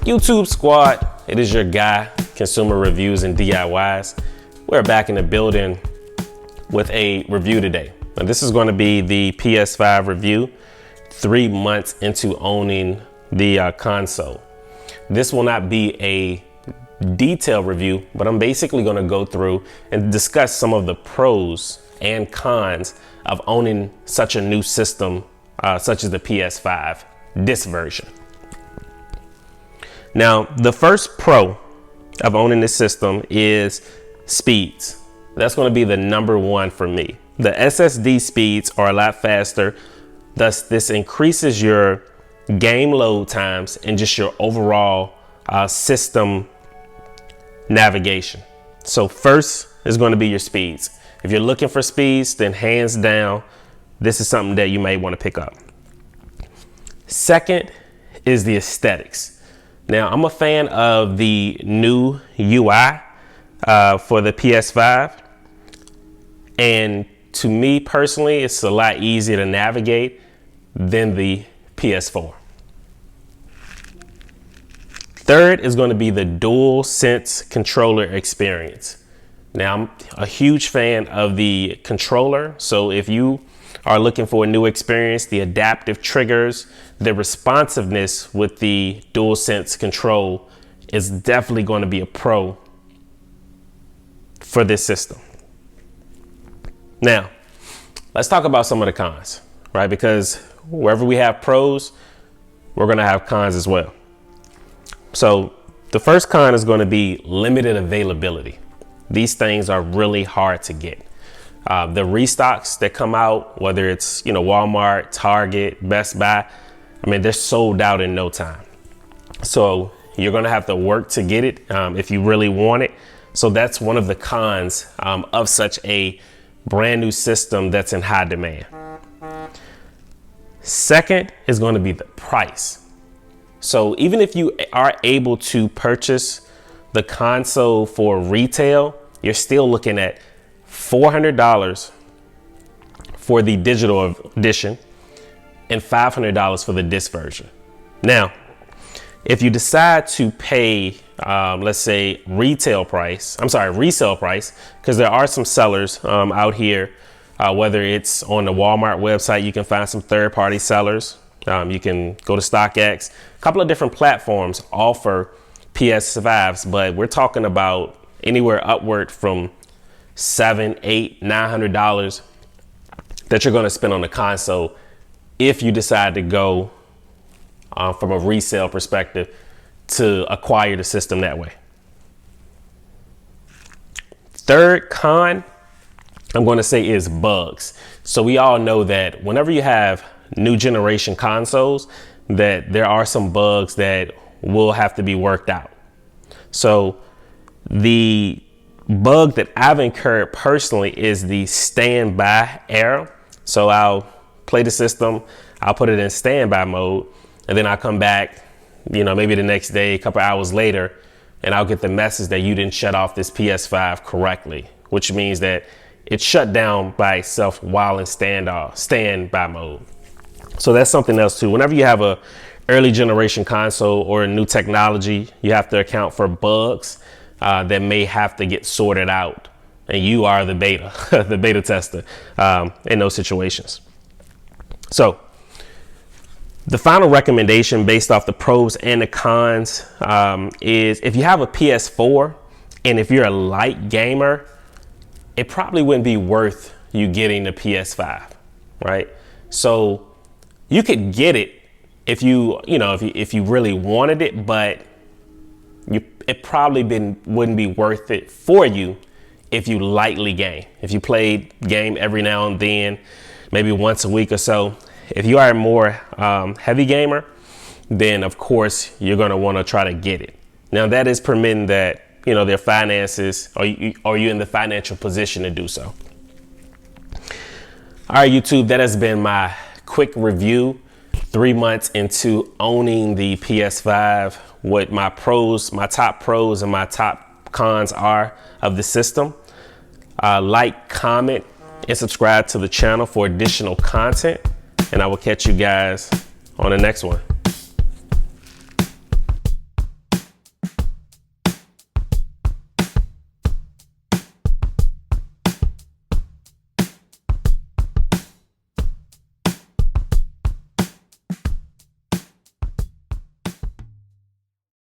YouTube squad, it is your guy, Consumer Reviews and DIYs. We're back in the building with a review today. Now, this is going to be the PS5 review, 3 months into owning the console. This will not be a detailed review, but I'm basically going to go through and discuss some of the pros and cons of owning such a new system, such as the PS5, this version. Now, the first pro of owning this system is speeds. That's going to be the number one for me. The SSD speeds are a lot faster. Thus, this increases your game load times and just your overall system navigation. So first is going to be your speeds. If you're looking for speeds, then hands down, this is something that you may want to pick up. Second is the aesthetics. Now, I'm a fan of the new UI for the PS5. And to me personally, it's a lot easier to navigate than the PS4. Third is going to be the DualSense controller experience. Now, I'm a huge fan of the controller. So if you are looking for a new experience, the adaptive triggers, the responsiveness with the DualSense control is definitely going to be a pro for this system. Now, let's talk about some of the cons, right? Because wherever we have pros, we're going to have cons as well. So the first con is going to be limited availability. These things are really hard to get. The restocks that come out, whether it's, Walmart, Target, Best Buy, I mean, they're sold out in no time. So you're going to have to work to get it if you really want it. So that's one of the cons of such a brand new system that's in high demand. Second is going to be the price. So even if you are able to purchase the console for retail, you're still looking at $400 for the digital edition and $500 for the disc version. Now, if you decide to pay, let's say resale price, because there are some sellers out here, whether it's on the Walmart website, you can find some third-party sellers. You can go to StockX. A couple of different platforms offer PS5s, but we're talking about anywhere upward from $700, $800, $900 that you're going to spend on the console if you decide to go from a resale perspective to acquire the system that way. Third con I'm going to say is bugs. So we all know that whenever you have new generation consoles, that there are some bugs that will have to be worked out. So the bug that I've incurred personally is the standby error. So I'll play the system, I'll put it in standby mode, and then I'll come back, maybe the next day, a couple hours later, and I'll get the message that you didn't shut off this PS5 correctly, which means that it shut down by itself while in standby mode. So that's something else too. Whenever you have a early generation console or a new technology, you have to account for bugs that may have to get sorted out. And you are the beta, the beta tester in those situations. So the final recommendation based off the pros and the cons is if you have a PS4 and if you're a light gamer, it probably wouldn't be worth you getting the PS5, right? So you could get it if you really wanted it, but it probably wouldn't be worth it for you if you lightly game. If you played game every now and then, maybe once a week or so. If you are a more heavy gamer, then of course you're going to want to try to get it. Now that is permitting that, their finances, are you in the financial position to do so? All right, YouTube, that has been my quick review. 3 months into owning the PS5, what my top pros and my top cons are of the system. Like, comment, and subscribe to the channel for additional content. And I will catch you guys on the next one.